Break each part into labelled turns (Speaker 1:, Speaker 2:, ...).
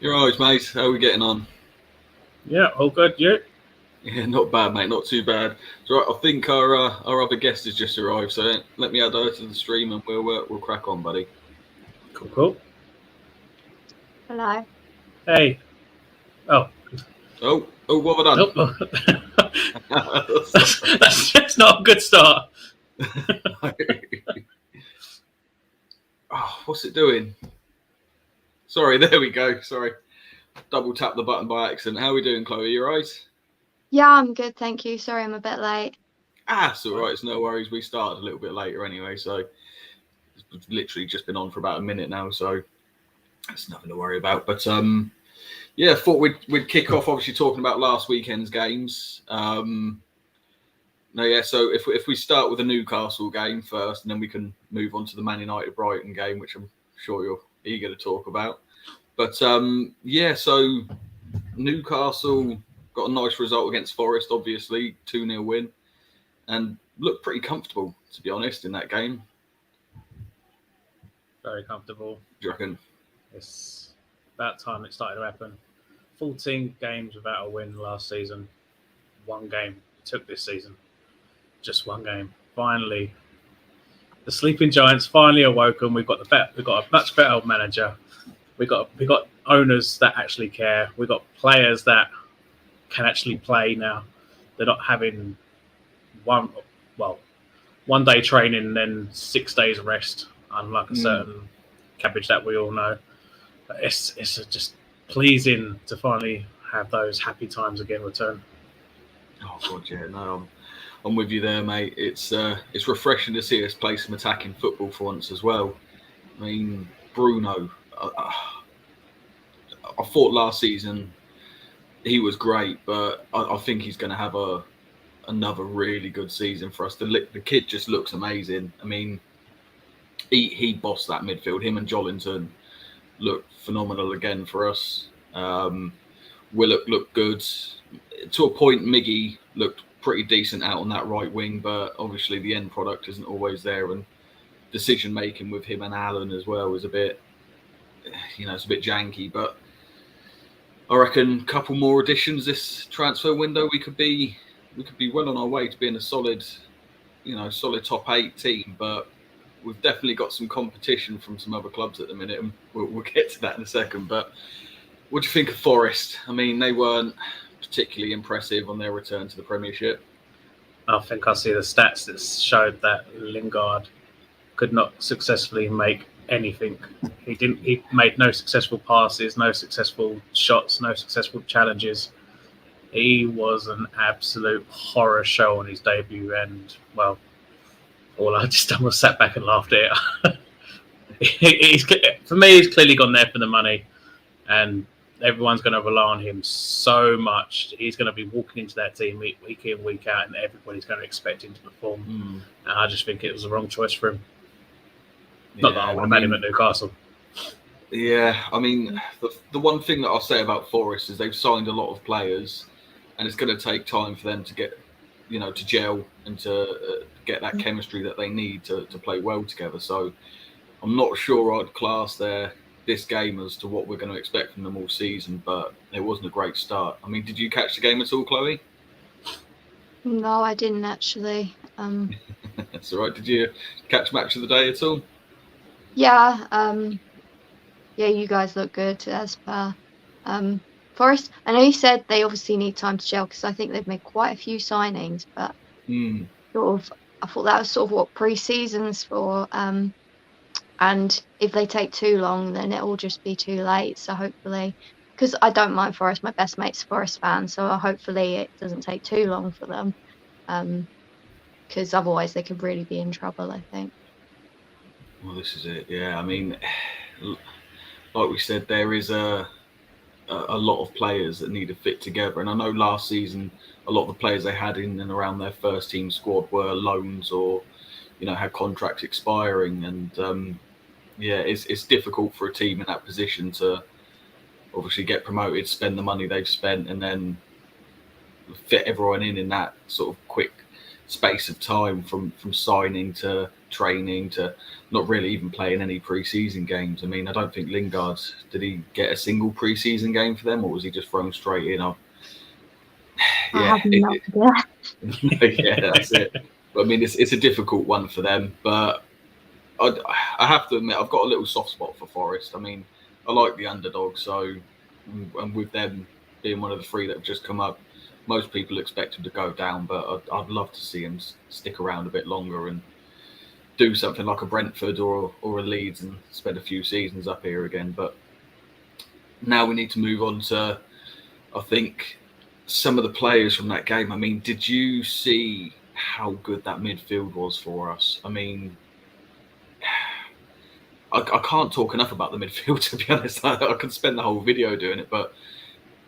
Speaker 1: You're right, mate. How are we getting on?
Speaker 2: Yeah, all good. You?
Speaker 1: Yeah, not bad, mate. Not too bad. So right, I think our other guest has just arrived. So let me add her to the stream, and we'll crack on, buddy.
Speaker 2: Cool, cool.
Speaker 3: Hello.
Speaker 2: Hey. Oh.
Speaker 1: What have I done?
Speaker 2: Oh. that's not a good start.
Speaker 1: Oh, what's it doing? Sorry, there we go. Sorry, double tap the button by accident. How are we doing, Chloe? You right?
Speaker 3: Yeah, I'm good, thank you. Sorry, I'm a bit late.
Speaker 1: It's all right. It's no worries. We started a little bit later anyway, so it's literally just been on for about a minute now, so that's nothing to worry about. But yeah, thought we'd kick off obviously talking about last weekend's games. So if we start with the Newcastle game first, and then we can move on to the Man United Brighton game, which I'm sure you're eager to talk about. But so Newcastle got a nice result against Forest, obviously 2-0 win, and looked pretty comfortable, to be honest, in that game.
Speaker 2: Very comfortable.
Speaker 1: Do you reckon?
Speaker 2: It's about time it started to happen. 14 games without a win last season. One game took this season. Just one game. Finally, the sleeping giants finally awoken. We've got a much better manager. We got owners that actually care. We got players that can actually play now. They're not having one day training and then 6 days rest, unlike a certain cabbage that we all know. But it's just pleasing to finally have those happy times again return.
Speaker 1: Oh God, yeah, no, I'm with you there, mate. It's refreshing to see us play some attacking football for once as well. I mean, Bruno, I thought last season he was great, but I think he's going to have another really good season for us. The kid just looks amazing. I mean, he bossed that midfield. Him and Jolinton looked phenomenal again for us. Willock looked good. To a point, Miggy looked pretty decent out on that right wing, but obviously the end product isn't always there, and decision making with him and Allen as well was a bit, it's a bit janky. But I reckon a couple more additions this transfer window, we could be well on our way to being a solid top 8 team. But we've definitely got some competition from some other clubs at the minute, and we'll get to that in a second. But what do you think of Forest? I mean, they weren't particularly impressive on their return to the Premiership.
Speaker 2: I think I see the stats that showed that Lingard could not successfully make anything. He made no successful passes, no successful shots, no successful challenges. He was an absolute horror show on his debut, and well, all I just done was sat back and laughed at it. For me, he's clearly gone there for the money, and everyone's going to rely on him so much. He's going to be walking into that team week in, week out, and everybody's going to expect him to perform. And I just think it was the wrong choice for him. Not that I would have had him at Newcastle.
Speaker 1: Yeah, I mean, the one thing that I'll say about Forest is they've signed a lot of players, and it's going to take time for them to get, to gel and to get that chemistry that they need to play well together. So I'm not sure I'd class this game as to what we're going to expect from them all season, but it wasn't a great start. I mean, did you catch the game at all, Chloe?
Speaker 3: No, I didn't actually.
Speaker 1: That's all right. Did you catch match of the day at all?
Speaker 3: Yeah. Yeah, you guys look good as per Forest. I know you said they obviously need time to gel because I think they've made quite a few signings, but I thought that was sort of what pre-season's for. And if they take too long, then it'll just be too late. So hopefully, because I don't mind Forest, my best mate's a Forest fan, so hopefully it doesn't take too long for them. Because otherwise they could really be in trouble, I think.
Speaker 1: Well, this is it. Yeah, I mean, like we said, there is a lot of players that need to fit together. And I know last season, a lot of the players they had in and around their first team squad were loans or, had contracts expiring. And it's difficult for a team in that position to obviously get promoted, spend the money they've spent, and then fit everyone in that sort of quick space of time from signing to training to not really even playing any pre-season games. I mean, I don't think Lingard, did he get a single pre-season game for them, or was he just thrown straight in?
Speaker 3: I
Speaker 1: Yeah,
Speaker 3: have no idea.
Speaker 1: yeah, that's it. But I mean, it's a difficult one for them, but I have to admit, I've got a little soft spot for Forest. I mean, I like the underdog, so, and with them being one of the three that have just come up, most people expect him to go down, but I'd love to see him stick around a bit longer and do something like a Brentford or a Leeds and spend a few seasons up here again. But now we need to move on to, I think, some of the players from that game. I mean, did you see how good that midfield was for us? I mean, I can't talk enough about the midfield, to be honest. I could spend the whole video doing it. But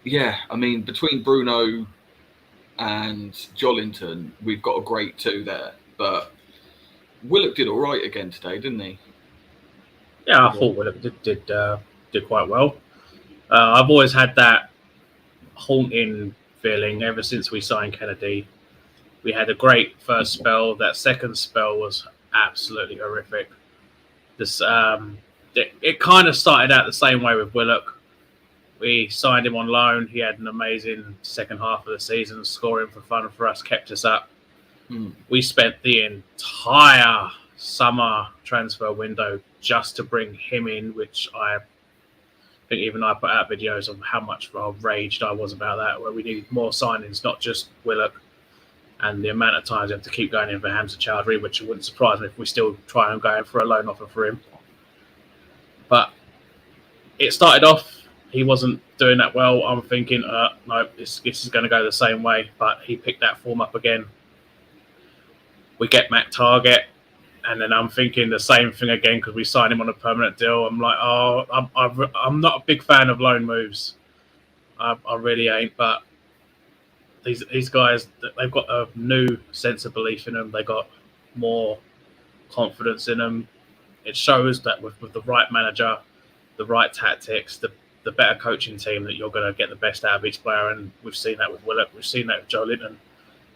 Speaker 1: yeah, I mean, between Bruno and Jolinton, we've got a great two there. But Willock did all right again today, didn't he?
Speaker 2: Yeah, I thought Willock did quite well. I've always had that haunting feeling ever since we signed Kennedy. We had a great first spell. That second spell was absolutely horrific. This it kind of started out the same way with Willock. We signed him on loan. He had an amazing second half of the season, scoring for fun for us, kept us up. We spent the entire summer transfer window just to bring him in, which I think even I put out videos of how much raged I was about that, where we needed more signings, not just Willock. And the amount of times we have to keep going in for Hamza Chowdhury, which wouldn't surprise me if we still try and go in for a loan offer for him. But it started off, he wasn't doing that well. I'm thinking, no, this is going to go the same way. But he picked that form up again. We get Matt Target, and then I'm thinking the same thing again because we signed him on a permanent deal. I'm like, I'm not a big fan of loan moves. I really ain't. But these guys, they've got a new sense of belief in them. They got more confidence in them. It shows that with the right manager, the right tactics, the better coaching team, that you're going to get the best out of each player. And we've seen that with Willock. We've seen that with Jolinton.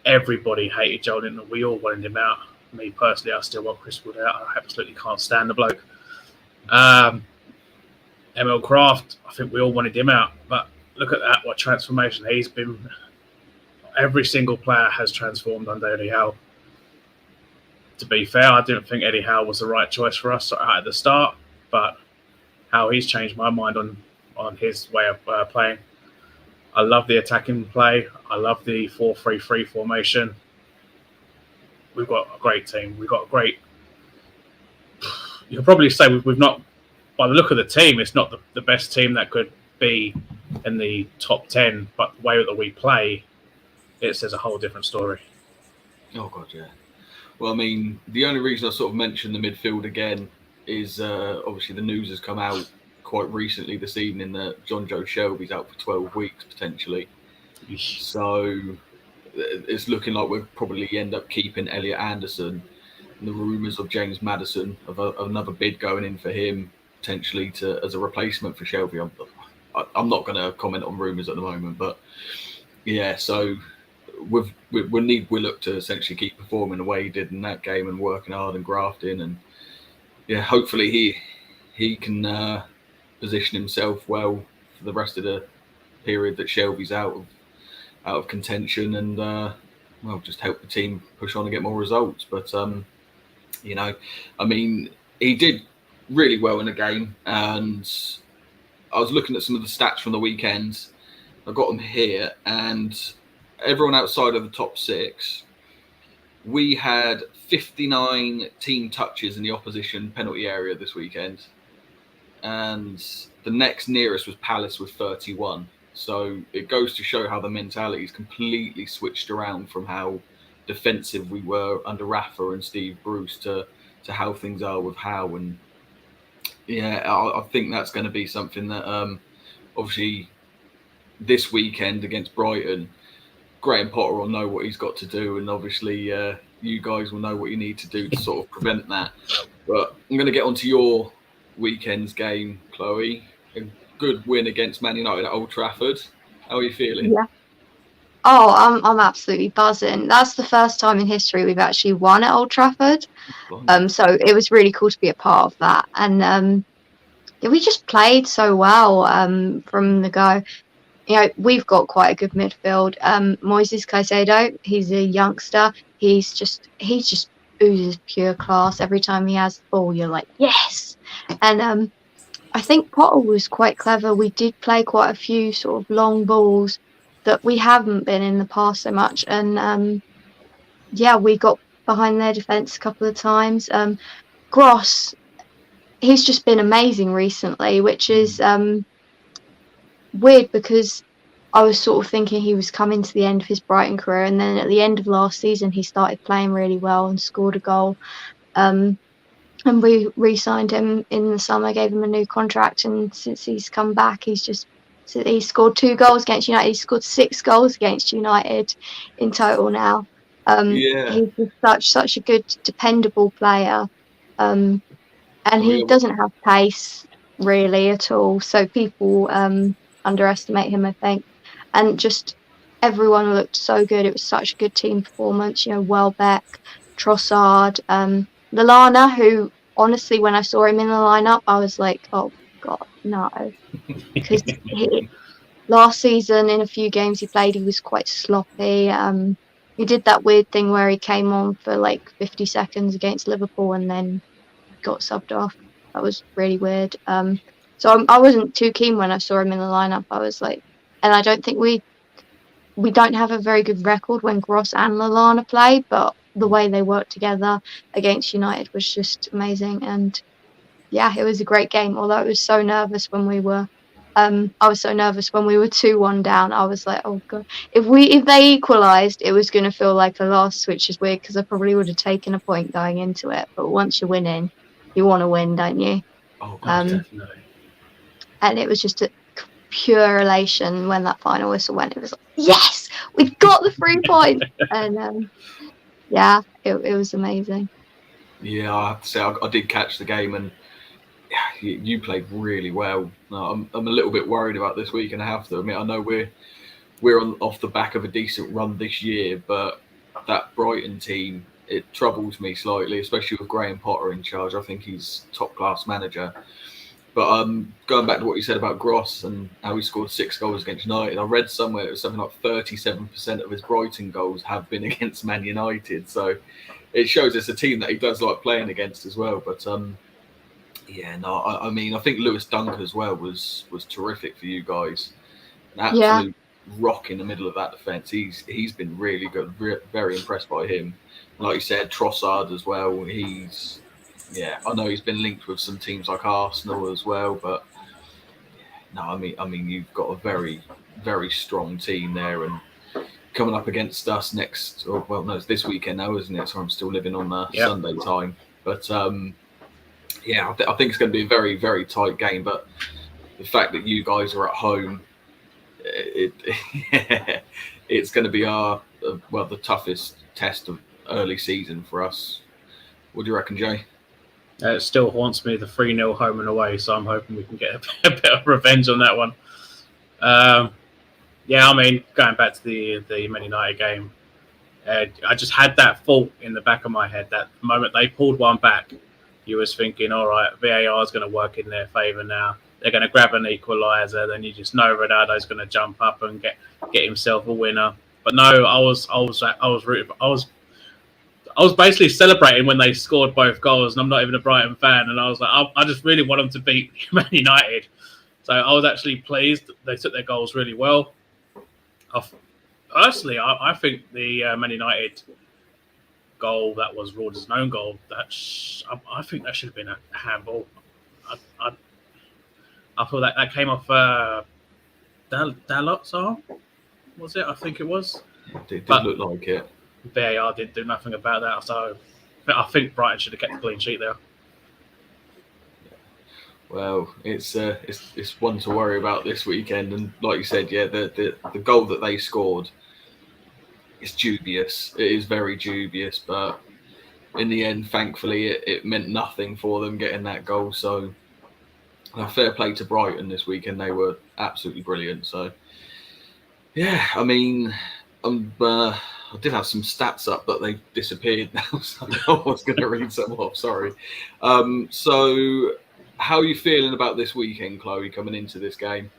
Speaker 2: Everybody hated Jolinton. We all wanted him out. Me personally, I still want Chris Wood out. I absolutely can't stand the bloke. ML Craft, I think we all wanted him out. But look at that, what transformation he's been. Every single player has transformed under Eddie Howe. To be fair, I didn't think Eddie Howe was the right choice for us at the start, but how he's changed my mind on his way of playing. I love the attacking play. I love the 4-3-3 formation. We've got a great team. We've got a great... You could probably say we've not... By the look of the team, it's not the best team that could be in the top 10, but the way that we play, it says a whole different story.
Speaker 1: Oh, God, yeah. Well, I mean, the only reason I sort of mentioned the midfield again is obviously the news has come out quite recently this evening that John Joe Shelby's out for 12 weeks, potentially. So it's looking like we'll probably end up keeping Elliot Anderson. And the rumours of James Maddison, of another bid going in for him, potentially as a replacement for Shelby. I'm not going to comment on rumours at the moment, but yeah, so we'll need Willock to essentially keep performing the way he did in that game and working hard and grafting, and yeah, hopefully he can position himself well for the rest of the period that Shelby's out of contention, and well, just help the team push on and get more results. But you know, I mean, he did really well in the game, and I was looking at some of the stats from the weekend. I've got them here, and everyone outside of the top six, we had 59 team touches in the opposition penalty area this weekend, and the next nearest was Palace with 31. So it goes to show how the mentality is completely switched around from how defensive we were under Rafa and Steve Bruce to how things are with Howe. And yeah, I think that's going to be something that obviously this weekend against Brighton, Graham Potter will know what he's got to do, and obviously you guys will know what you need to do to sort of prevent that. But I'm going to get onto your weekend's game, Chloe. A good win against Man United at Old Trafford. How are you feeling?
Speaker 3: Yeah. Oh, I'm absolutely buzzing. That's the first time in history we've actually won at Old Trafford. So it was really cool to be a part of that. And yeah, we just played so well from the go. You know, we've got quite a good midfield. Moises Caicedo, he's a youngster. He's just oozes pure class. Every time he has the ball, you're like, yes. And I think Potter was quite clever. We did play quite a few sort of long balls that we haven't been in the past so much. And yeah, we got behind their defence a couple of times. Gross, he's just been amazing recently, which is weird because I was sort of thinking he was coming to the end of his Brighton career, and then at the end of last season he started playing really well and scored a goal. And we re-signed him in the summer, gave him a new contract, and since he's come back, he scored 2 goals against United. He scored 6 goals against United in total now.
Speaker 1: Yeah.
Speaker 3: He's just such a good, dependable player, and
Speaker 1: Oh,
Speaker 3: he
Speaker 1: yeah.
Speaker 3: doesn't have pace really at all. So people underestimate him, I think. And just everyone looked so good. It was such a good team performance. You know, Welbeck, Trossard, Lallana, who honestly, when I saw him in the lineup, I was like, oh God, no. Because last season, in a few games he played, he was quite sloppy. He did that weird thing where he came on for like 50 seconds against Liverpool and then got subbed off. That was really weird. So I wasn't too keen when I saw him in the lineup. I was like, and I don't think we don't have a very good record when Gross and Lallana play, but the way they worked together against United was just amazing. And yeah, it was a great game. Although I was so nervous when we were, I was so nervous when we were 2-1 down. I was like, oh God, if they equalised, it was going to feel like a loss, which is weird because I probably would have taken a point going into it. But once you're winning, you want to win, don't you?
Speaker 1: Oh, God,
Speaker 2: Definitely.
Speaker 3: And it was just a pure elation when that final whistle went. It was like, yes, we've got the 3 points. And yeah, it was amazing.
Speaker 1: Yeah, I have to say, I did catch the game, and you played really well. I'm a little bit worried about this week, and I have to admit, I know we're off the back of a decent run this year, but that Brighton team, it troubles me slightly, especially with Graham Potter in charge. I think he's top class manager. But going back to what you said about Gross and how he scored 6 goals against United, I read somewhere it was something like 37% of his Brighton goals have been against Man United. So it shows it's a team that he does like playing against as well. But yeah, no, I mean, I think Lewis Dunk as well was terrific for you guys. An
Speaker 3: Yeah.
Speaker 1: absolute rock in the middle of that defence. He's been really good. Very impressed by him. Like you said, Trossard as well. Yeah, I know he's been linked with some teams like Arsenal as well, but no, I mean you've got a very, very strong team there, and coming up against us next, or well, no, it's this weekend now, isn't it? So I'm still living on Sunday time, but yeah, I think it's going to be a very, very tight game. But the fact that you guys are at home, it's going to be the toughest test of early season for us. What do you reckon, Jay?
Speaker 2: It still haunts me, the 3-0 home and away, so I'm hoping we can get a bit of revenge on that one. Yeah, I mean, going back to the Man United game, I just had that thought in the back of my head that the moment they pulled one back, you was thinking, all right, VAR is going to work in their favour now. They're going to grab an equaliser, then you just know Ronaldo's going to jump up and get himself a winner. But no, I was rooting. I was basically celebrating when they scored both goals, and I'm not even a Brighton fan. And I was like, I just really want them to beat Man United. So I was actually pleased. They took their goals really well. Personally, I think the Man United goal that was ruled as an own goal, I think that should have been a handball. I feel that came off Dalot's arm, was it? I think it was.
Speaker 1: It did look like it.
Speaker 2: VAR did do nothing about that, so I think Brighton should have kept a clean sheet there.
Speaker 1: Well, it's one to worry about this weekend, and like you said, yeah, the goal that they scored is dubious. It is very dubious, but in the end, thankfully, it meant nothing for them getting that goal. So, fair play to Brighton this weekend. They were absolutely brilliant. So, yeah, I mean, I did have some stats up, but they've disappeared now, so I was going to read some off. Sorry. So, how are you feeling about this weekend, Chloe, coming into this game?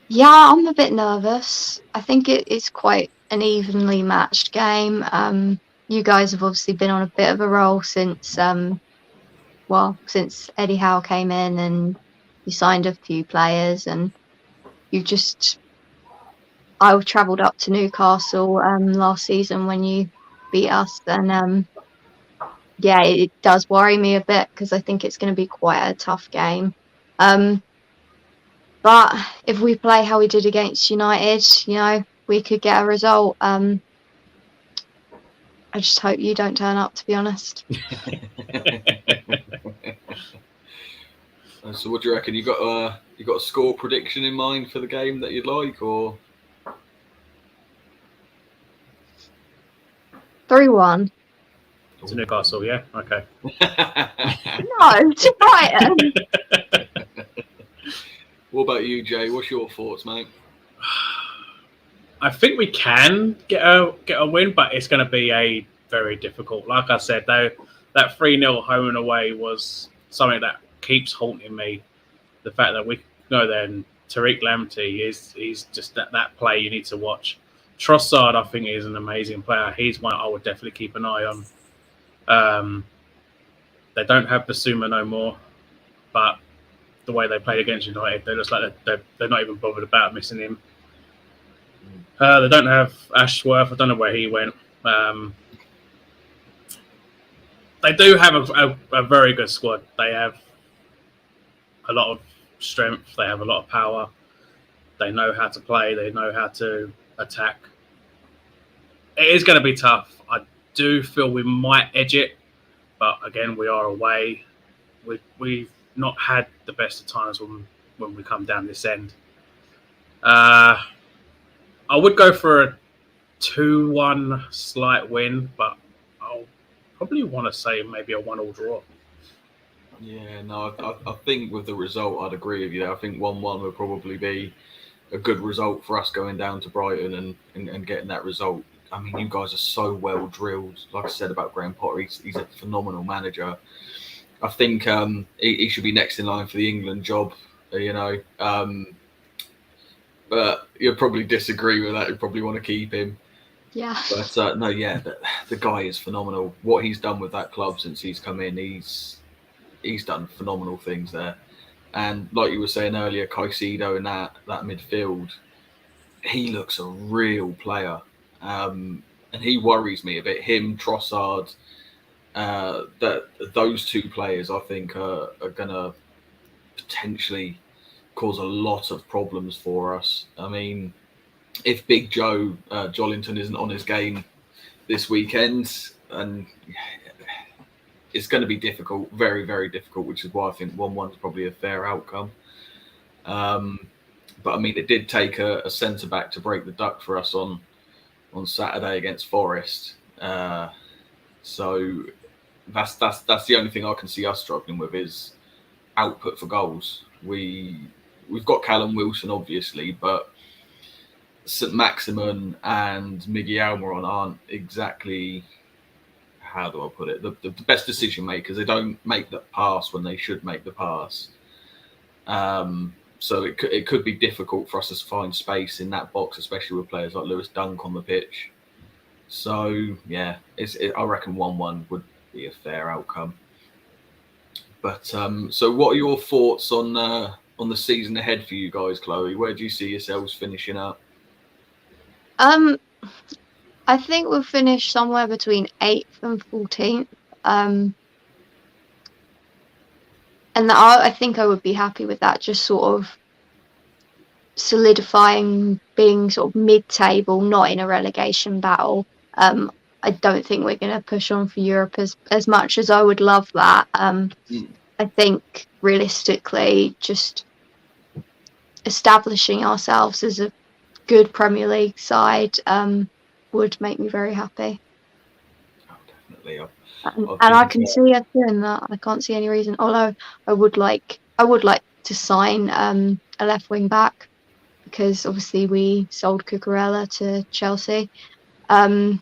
Speaker 3: Yeah, I'm a bit nervous. I think it's quite an evenly matched game. You guys have obviously been on a bit of a roll since since Eddie Howe came in and you signed a few players, and you just I travelled up to Newcastle last season when you beat us, and yeah, it does worry me a bit because I think it's going to be quite a tough game. But if we play how we did against United, we could get a result. I just hope you don't turn up, to be honest.
Speaker 1: So, what do you reckon? You got a score prediction in mind for the game that you'd like, or
Speaker 3: 3-1.
Speaker 2: To Newcastle, yeah? Okay.
Speaker 3: No, to Brighton.
Speaker 1: What about you, Jay? What's your thoughts, mate?
Speaker 2: I think we can get a win, but it's going to be very difficult. Like I said, though, that 3-0 home and away was something that keeps haunting me. The fact that we go there and Tariq Lamptey he's just that play you need to watch. Trossard, I think, is an amazing player. He's one I would definitely keep an eye on. They don't have Basuma no more, but the way they played against United, they just like they're not even bothered about missing him. They don't have Ashworth. I don't know where he went. They do have a very good squad. They have a lot of strength. They have a lot of power. They know how to play. They know how to attack. It is going to be tough. I do feel we might edge it, but again, we are away. We've not had the best of times when we come down this end. I would go for a 2-1 slight win, but I'll probably want to say maybe a 1-1 draw.
Speaker 1: Yeah, no, I think with the result, I'd agree with you. I think 1-1 would probably be a good result for us going down to Brighton and getting that result. I mean, you guys are so well drilled. Like I said about Graham Potter, he's a phenomenal manager. I think he should be next in line for the England job, but you'll probably disagree with that. You probably want to keep him.
Speaker 3: Yeah.
Speaker 1: But no, yeah, the guy is phenomenal. What he's done with that club since he's come in, he's done phenomenal things there. And like you were saying earlier, Caicedo in that midfield, he looks a real player. And he worries me a bit. Him, Trossard, that those two players, I think, are going to potentially cause a lot of problems for us. I mean, if Big Joe Jolinton isn't on his game this weekend, and it's going to be difficult, very, very difficult, which is why I think 1-1 is probably a fair outcome. But I mean, it did take a centre back to break the duck for us on Saturday against Forest. So that's the only thing I can see us struggling with is output for goals. We've got Callum Wilson, obviously, but St. Maximin and Miggy Almiron aren't exactly, how do I put it, the best decision makers. They don't make the pass when they should make the pass. So it could be difficult for us to find space in that box, especially with players like Lewis Dunk on the pitch. So, yeah, I reckon 1-1 would be a fair outcome. But so what are your thoughts on the season ahead for you guys, Chloe? Where do you see yourselves finishing up?
Speaker 3: I think we'll finish somewhere between 8th and 14th. And I think I would be happy with that, just sort of solidifying being sort of mid-table, not in a relegation battle. I don't think we're going to push on for Europe as much as I would love that. I think realistically, just establishing ourselves as a good Premier League side would make me very happy.
Speaker 1: Oh, definitely.
Speaker 3: And I can see us doing that. I can't see any reason. Although I would like to sign a left wing back. because obviously we sold Cucurella to Chelsea. And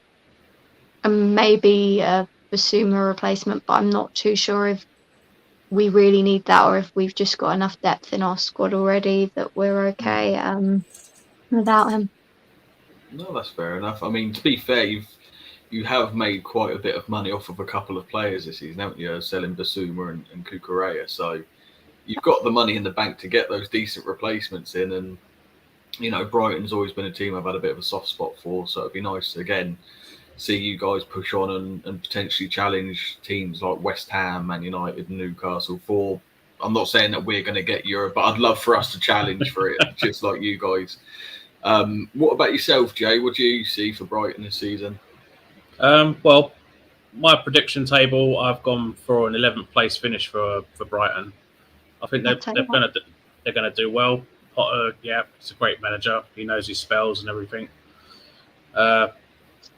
Speaker 3: maybe a Basuma replacement, but I'm not too sure if we really need that or if we've just got enough depth in our squad already that we're okay without him.
Speaker 1: No, that's fair enough. I mean, to be fair, you have made quite a bit of money off of a couple of players this season, haven't you? Selling Basuma and Cucurella. So you've got the money in the bank to get those decent replacements in. And, you know, Brighton's always been a team I've had a bit of a soft spot for. So it'd be nice to, again, see you guys push on and potentially challenge teams like West Ham, Man United, Newcastle for. I'm not saying that we're going to get Europe, but I'd love for us to challenge for it, just like you guys. What about yourself, Jay? What do you see for Brighton this season?
Speaker 2: Well, my prediction table, I've gone for an 11th place finish for Brighton. I think they're going to do well. Potter, yeah, he's a great manager. He knows his spells and everything.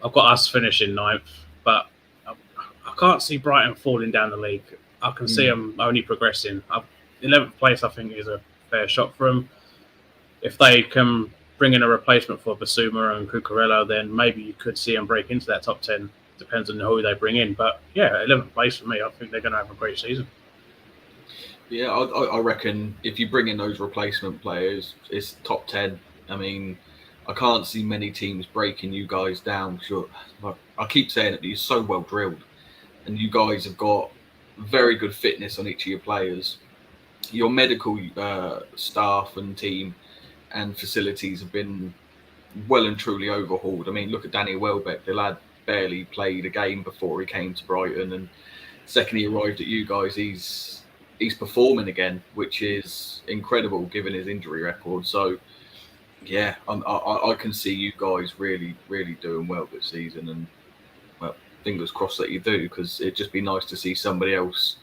Speaker 2: I've got us finishing 9th, but I can't see Brighton falling down the league. I can see them only progressing. 11th place, I think, is a fair shot for them. If they can bring in a replacement for Basuma and Cucurella, then maybe you could see them break into that top 10. Depends on who they bring in. But yeah, 11th place for me. I think they're going to have a great season.
Speaker 1: Yeah, I reckon if you bring in those replacement players, it's top 10. I mean, I can't see many teams breaking you guys down. Sure, I keep saying it, but you're so well drilled, and you guys have got very good fitness on each of your players. Your medical staff and team and facilities have been well and truly overhauled. I mean, look at Danny Welbeck. The lad barely played a game before he came to Brighton, and second he arrived at you guys, he's performing again, which is incredible given his injury record. So yeah, I can see you guys really, really doing well this season, and well, fingers crossed that you do, because it'd just be nice to see somebody else,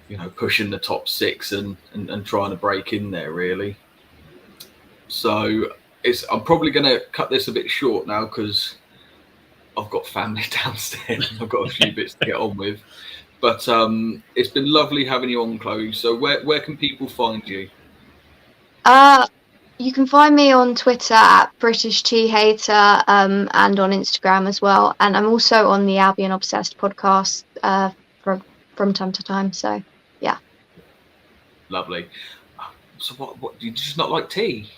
Speaker 1: you know, pushing the top 6 and trying to break in there, really. So I'm probably going to cut this a bit short now because I've got family downstairs. I've got a few bits to get on with. But it's been lovely having you on, Chloe. So where can people find you?
Speaker 3: You can find me on Twitter at British Tea Hater and on Instagram as well. And I'm also on the Albion Obsessed podcast from time to time. So, yeah.
Speaker 1: Lovely. So what do you just not like tea?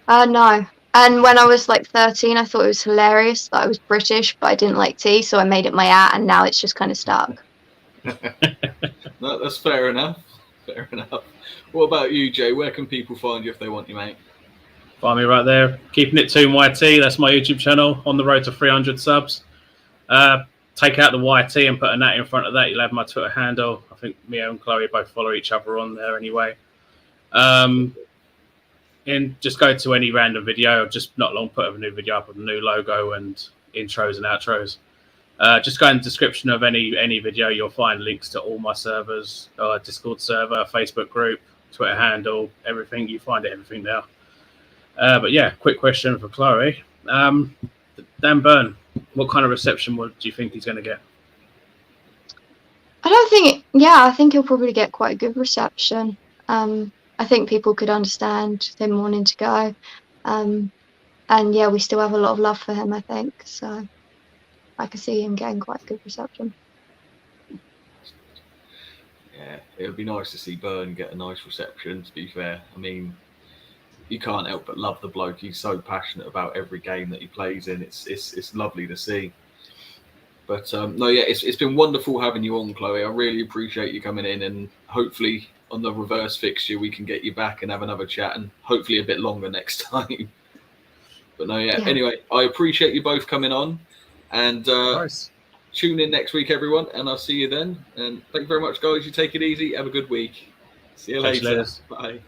Speaker 3: No. And when I was like 13, I thought it was hilarious that I was British, but I didn't like tea. So I made it my at, and now it's just kind of stuck.
Speaker 1: No, that's fair enough. Fair enough. What about you, Jay? Where can people find you if they want you, mate?
Speaker 2: Find me right there. Keeping it Toon YT. That's my YouTube channel. On the road to 300 subs. Take out the YT and put a nat in front of that. You'll have my Twitter handle. I think me and Chloe both follow each other on there anyway. And just go to any random video. Just not long put a new video up with a new logo and intros and outros. Just go in the description of any video. You'll find links to all my servers, Discord server, Facebook group, Twitter handle, everything. You find everything there. But yeah, quick question for Chloe. Dan Burn, what kind of reception do you think he's going to get?
Speaker 3: I think he'll probably get quite a good reception. I think people could understand him wanting to go. And yeah, we still have a lot of love for him, I think. So I could see him getting quite a good reception.
Speaker 1: Yeah, it would be nice to see Burn get a nice reception, to be fair. I mean, you can't help but love the bloke. He's so passionate about every game that he plays in. It's lovely to see. But no, yeah, it's been wonderful having you on, Chloe. I really appreciate you coming in, and hopefully on the reverse fixture we can get you back and have another chat, and hopefully a bit longer next time. But no, yeah. Anyway, I appreciate you both coming on, and
Speaker 2: Nice.
Speaker 1: Tune in next week, everyone, and I'll see you then. And thank you very much, guys. You take it easy. Have a good week. See you later.
Speaker 2: Later.
Speaker 1: Bye.